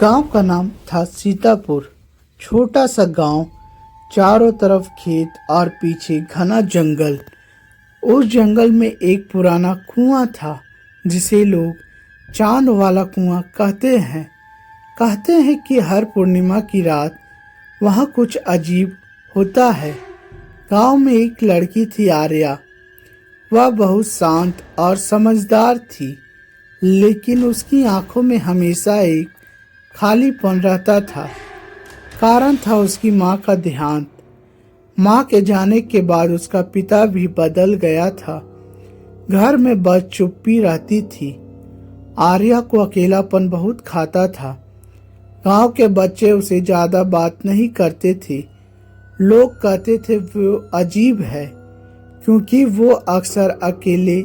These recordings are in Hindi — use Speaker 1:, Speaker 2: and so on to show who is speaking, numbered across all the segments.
Speaker 1: गांव का नाम था सीतापुर। छोटा सा गांव, चारों तरफ खेत और पीछे घना जंगल। उस जंगल में एक पुराना कुआं था जिसे लोग चांद वाला कुआं कहते हैं कि हर पूर्णिमा की रात वहाँ कुछ अजीब होता है। गांव में एक लड़की थी, आर्या। वह बहुत शांत और समझदार थी, लेकिन उसकी आंखों में हमेशा एक खालीपन रहता था। कारण था उसकी माँ का देहांत। माँ के जाने के बाद उसका पिता भी बदल गया था। घर में बस चुप्पी रहती थी। आर्या को अकेलापन बहुत खाता था। गांव के बच्चे उसे ज्यादा बात नहीं करते थे। लोग कहते थे वो अजीब है, क्योंकि वो अक्सर अकेले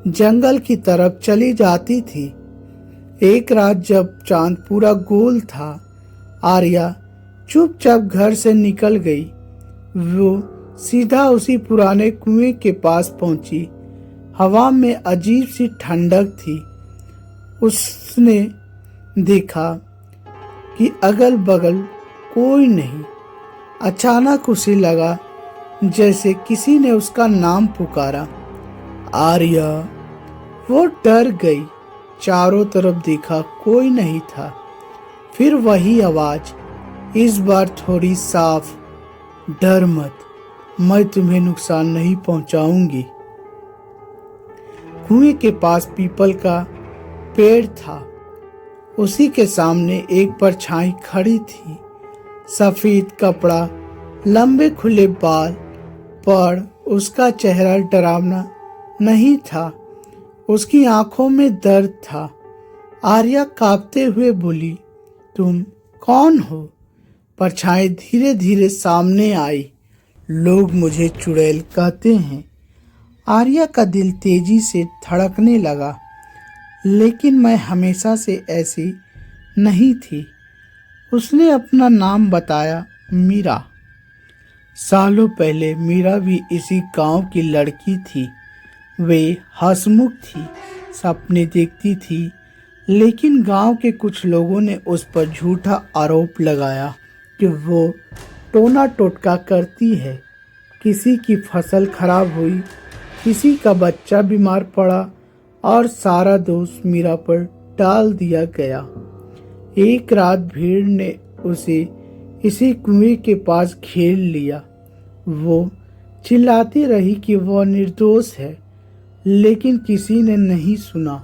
Speaker 1: जंगल की तरफ चली जाती थी। एक रात जब चांद पूरा गोल था, आर्या चुपचाप घर से निकल गई। वो सीधा उसी पुराने कुएं के पास पहुंची। हवा में अजीब सी ठंडक थी। उसने देखा कि अगल बगल कोई नहीं। अचानक उसे लगा जैसे किसी ने उसका नाम पुकारा, आर्या। वो डर गई। चारों तरफ देखा, कोई नहीं था। फिर वही आवाज, इस बार थोड़ी साफ, डर मत, मैं तुम्हें नुकसान नहीं पहुंचाऊंगी। कुएं के पास पीपल का पेड़ था। उसी के सामने एक परछाई खड़ी थी। सफेद कपड़ा, लंबे खुले बाल, पर उसका चेहरा डरावना नहीं था। उसकी आंखों में दर्द था। आर्या कांपते हुए बोली, तुम कौन हो? परछाई धीरे धीरे सामने आई। लोग मुझे चुड़ैल कहते हैं। आर्या का दिल तेजी से धड़कने लगा, लेकिन मैं हमेशा से ऐसी नहीं थी। उसने अपना नाम बताया, मीरा। सालों पहले मीरा भी इसी गांव की लड़की थी। वे हंसमुख थी, सपने देखती थी, लेकिन गांव के कुछ लोगों ने उस पर झूठा आरोप लगाया कि वो टोना टोटका करती है। किसी की फसल खराब हुई, किसी का बच्चा बीमार पड़ा, और सारा दोष मीरा पर डाल दिया गया। एक रात भीड़ ने उसे इसी कुएं के पास घेर लिया। वो चिल्लाती रही कि वह निर्दोष है, लेकिन किसी ने नहीं सुना।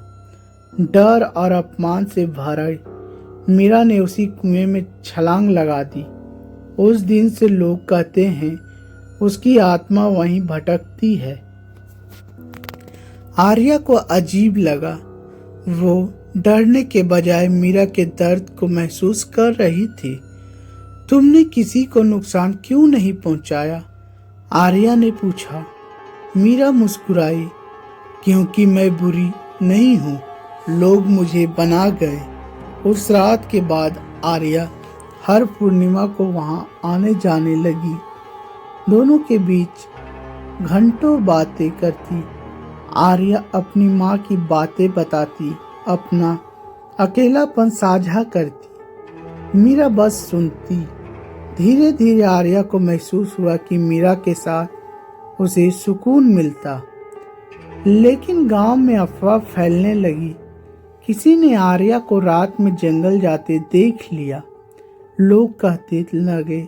Speaker 1: डर और अपमान से भरे मीरा ने उसी कुएं में छलांग लगा दी। उस दिन से लोग कहते हैं उसकी आत्मा वहीं भटकती है। आर्या को अजीब लगा। वो डरने के बजाय मीरा के दर्द को महसूस कर रही थी। तुमने किसी को नुकसान क्यों नहीं पहुंचाया? आर्या ने पूछा। मीरा मुस्कुराई, क्योंकि मैं बुरी नहीं हूँ, लोग मुझे बना गए। उस रात के बाद आर्या हर पूर्णिमा को वहाँ आने जाने लगी। दोनों के बीच घंटों बातें करती। आर्या अपनी माँ की बातें बताती, अपना अकेलापन साझा करती। मीरा बस सुनती। धीरे धीरे आर्या को महसूस हुआ कि मीरा के साथ उसे सुकून मिलता। लेकिन गांव में अफवाह फैलने लगी। किसी ने आर्या को रात में जंगल जाते देख लिया। लोग कहते लगे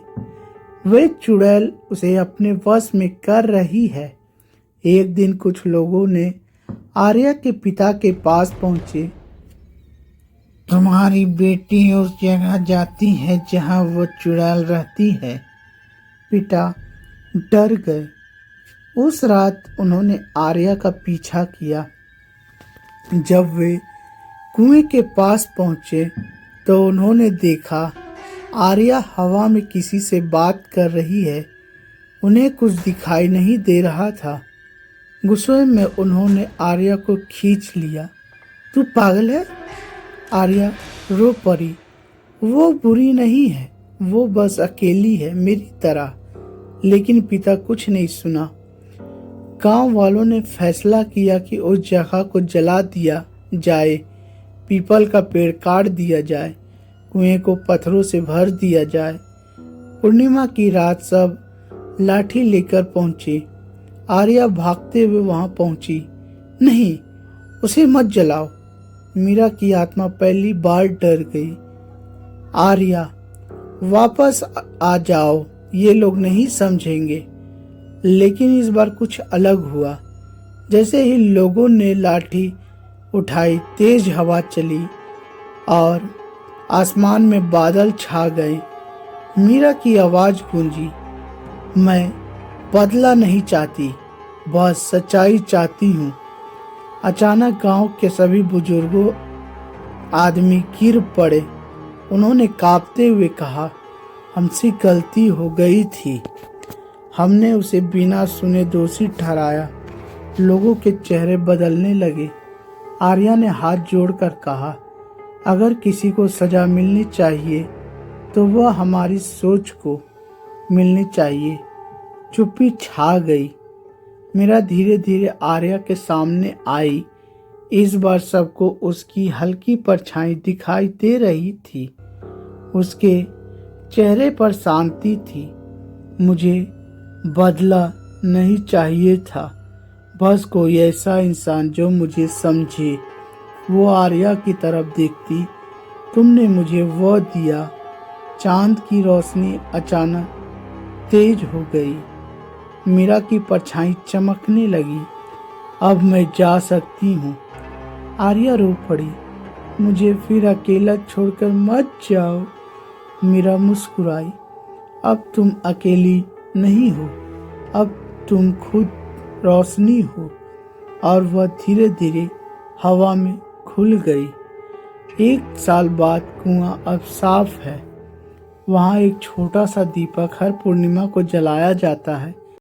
Speaker 1: वे चुड़ैल उसे अपने वश में कर रही है। एक दिन कुछ लोगों ने आर्या के पिता के पास पहुंचे। तुम्हारी बेटी उस जगह जाती है जहां वो चुड़ैल रहती है। पिता डर गए। उस रात उन्होंने आर्या का पीछा किया। जब वे कुएं के पास पहुंचे तो उन्होंने देखा आर्या हवा में किसी से बात कर रही है। उन्हें कुछ दिखाई नहीं दे रहा था। गुस्से में उन्होंने आर्या को खींच लिया। तू पागल है? आर्या रो पड़ी। वो बुरी नहीं है, वो बस अकेली है मेरी तरह। लेकिन पिता कुछ नहीं सुना। गांव वालों ने फैसला किया कि उस जगह को जला दिया जाए, पीपल का पेड़ काट दिया जाए। कुएं को पत्थरों से भर दिया जाए। पूर्णिमा की रात सब लाठी लेकर पहुंचे। आर्या भागते हुए वहां पहुंची। नहीं, उसे मत जलाओ। मीरा की आत्मा पहली बार डर गई। आर्या, वापस आ जाओ, ये लोग नहीं समझेंगे। लेकिन इस बार कुछ अलग हुआ। जैसे ही लोगों ने लाठी उठाई, तेज हवा चली और आसमान में बादल छा गए। मीरा की आवाज गूंजी, मैं बदला नहीं चाहती, बस सच्चाई चाहती हूँ। अचानक गांव के सभी बुजुर्गों आदमी गिर पड़े। उन्होंने कांपते हुए कहा, हमसे गलती हो गई थी। हमने उसे बिना सुने दोषी ठहराया। लोगों के चेहरे बदलने लगे। आर्या ने हाथ जोड़कर कहा, अगर किसी को सजा मिलनी चाहिए तो वह हमारी सोच को मिलनी चाहिए। चुप्पी छा गई। मीरा धीरे धीरे आर्या के सामने आई। इस बार सबको उसकी हल्की परछाई दिखाई दे रही थी। उसके चेहरे पर शांति थी। मुझे बदला नहीं चाहिए था, बस कोई ऐसा इंसान जो मुझे समझे। वो आर्या की तरफ देखती। तुमने मुझे वो दिया। चांद की रोशनी अचानक तेज हो गई। मीरा की परछाई चमकने लगी। अब मैं जा सकती हूँ। आर्या रो पड़ी। मुझे फिर अकेला छोड़कर मत जाओ। मीरा मुस्कुराई। अब तुम अकेली नहीं हो, अब तुम खुद रोशनी हो। और वह धीरे धीरे हवा में खुल गई। 1 साल बाद कुआं अब साफ है। वहाँ एक छोटा सा दीपक हर पूर्णिमा को जलाया जाता है।